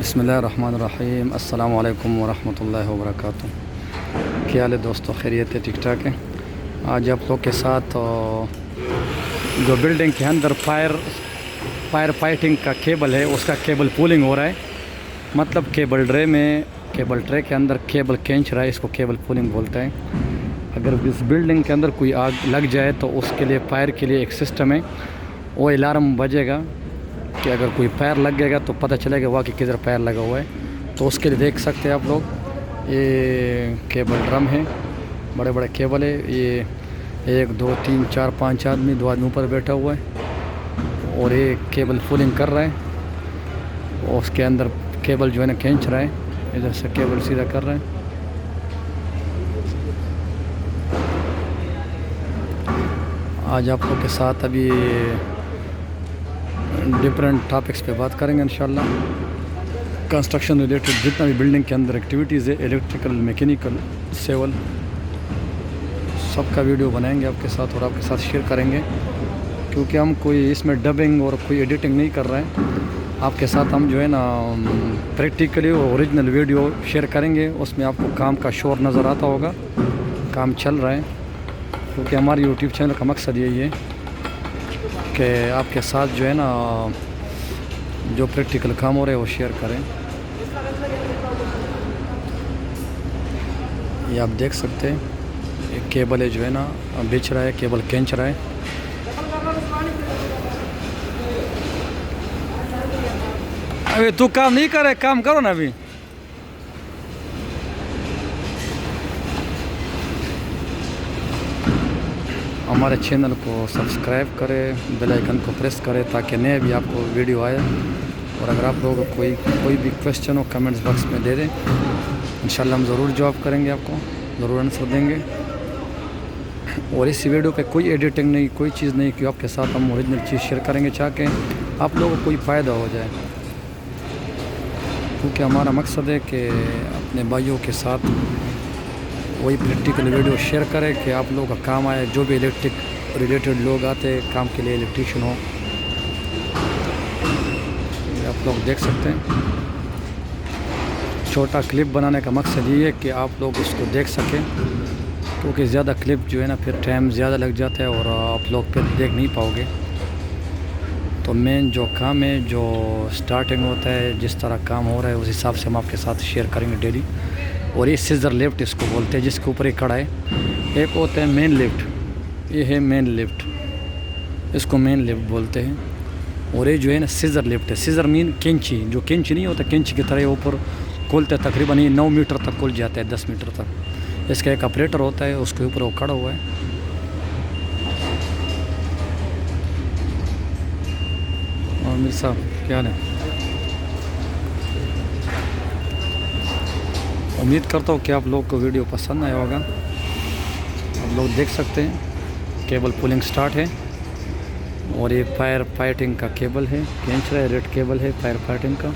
बिस्मिल्लाहिर्रहमानिर्रहीम। अस्सलाम वालेकुम वरहमतुल्लाहि वबरकातुहू। क्या हाल है दोस्तों, खैरियत है? ठीक ठाक है। आज आप लोग के साथ जो बिल्डिंग के अंदर फायर फाइटिंग का केबल है, उसका केबल पुलिंग हो रहा है। मतलब केबल ट्रे के अंदर केबल खींच रहा है, इसको केबल पुलिंग बोलते हैं। अगर इस बिल्डिंग के अंदर कोई आग लग जाए तो उसके लिए फायर के लिए एक सिस्टम है, वो अलार्म बजेगा कि अगर कोई पैर लग गएगा तो पता चलेगा वाकई किधर पैर लगा हुआ है। तो उसके लिए देख सकते हैं आप लोग, ये केबल ड्रम है, बड़े बड़े केबल है। ये 1 2 3 4 5 आदमी, 2 आदमी ऊपर बैठा हुआ है और ये केबल पुलिंग कर रहा है। और उसके अंदर केबल जो है ना खींच रहा है, इधर से केबल सीधा कर रहा है। आज आप लोग के साथ अभी डिफरेंट टॉपिक्स पे बात करेंगे इंशाल्लाह। कंस्ट्रक्शन रिलेटेड जितना भी बिल्डिंग के अंदर एक्टिविटीज़ है, इलेक्ट्रिकल, मैकेनिकल, सिविल, सबका वीडियो बनाएंगे आपके साथ और आपके साथ शेयर करेंगे। क्योंकि हम कोई इसमें डबिंग और कोई एडिटिंग नहीं कर रहे हैं, आपके साथ हम जो है ना प्रैक्टिकली ओरिजिनल वीडियो शेयर करेंगे। उसमें आपको काम का शोर नज़र आता होगा, काम चल रहा है। क्योंकि हमारे यूट्यूब चैनल का मकसद यही है कि आपके साथ जो है ना जो प्रैक्टिकल काम हो रहे हैं वो शेयर करें। ये आप देख सकते हैं, एक केबल है जो है ना बिछ रहा है, केबल खींच रहा है। अभी तू काम नहीं कर रहा है, काम करो ना अभी। हमारे चैनल को सब्सक्राइब करें, बेल आइकन को प्रेस करें ताकि नए भी आपको वीडियो आए। और अगर आप लोगों को कोई भी क्वेश्चन हो कमेंट्स बॉक्स में दे दें, इंशाल्लाह हम ज़रूर जवाब करेंगे, आपको ज़रूर आंसर देंगे। और इस वीडियो पे कोई एडिटिंग नहीं, कोई चीज़ नहीं, कि आपके साथ हम ओरिजिनल चीज़ शेयर करेंगे चाहे आप लोगों को कोई फ़ायदा हो जाए। क्योंकि हमारा मकसद है कि अपने भाइयों के साथ वही प्रैक्टिकल वीडियो शेयर करें कि आप लोगों का काम आए। जो भी इलेक्ट्रिक रिलेटेड लोग आते हैं काम के लिए, इलेक्ट्रीशियन हो, आप लोग देख सकते हैं। छोटा क्लिप बनाने का मकसद ये है कि आप लोग उसको देख सकें, क्योंकि ज़्यादा क्लिप जो है ना फिर टाइम ज़्यादा लग जाता है और आप लोग फिर देख नहीं पाओगे। तो मेन जो काम है, जो स्टार्टिंग होता है, जिस तरह काम हो रहा है उस हिसाब से हम आपके साथ शेयर करेंगे डेली। और ये सीजर लिफ्ट इसको बोलते हैं, जिसके ऊपर एक कड़ा है। एक होता है मेन लिफ्ट, ये है मेन लिफ्ट, इसको मेन लिफ्ट बोलते हैं। और ये जो है ना सीजर लिफ्ट है। सीजर मीन कैंची, जो कैंची नहीं होता, कैंची की तरह ऊपर खोलते हैं, तकरीबन ये 9 मीटर तक खुल जाता है, 10 मीटर तक। इसका एक ऑपरेटर होता है, उसके ऊपर वो खड़ा हुआ है। और मेरे साहब क्या हाल है? उम्मीद करता हूँ कि आप लोग को वीडियो पसंद आया होगा। आप लोग देख सकते हैं केबल पुलिंग स्टार्ट है। और ये फायर फाइटिंग का केबल है, खींच रहा है, रेड केबल है फायर फाइटिंग का।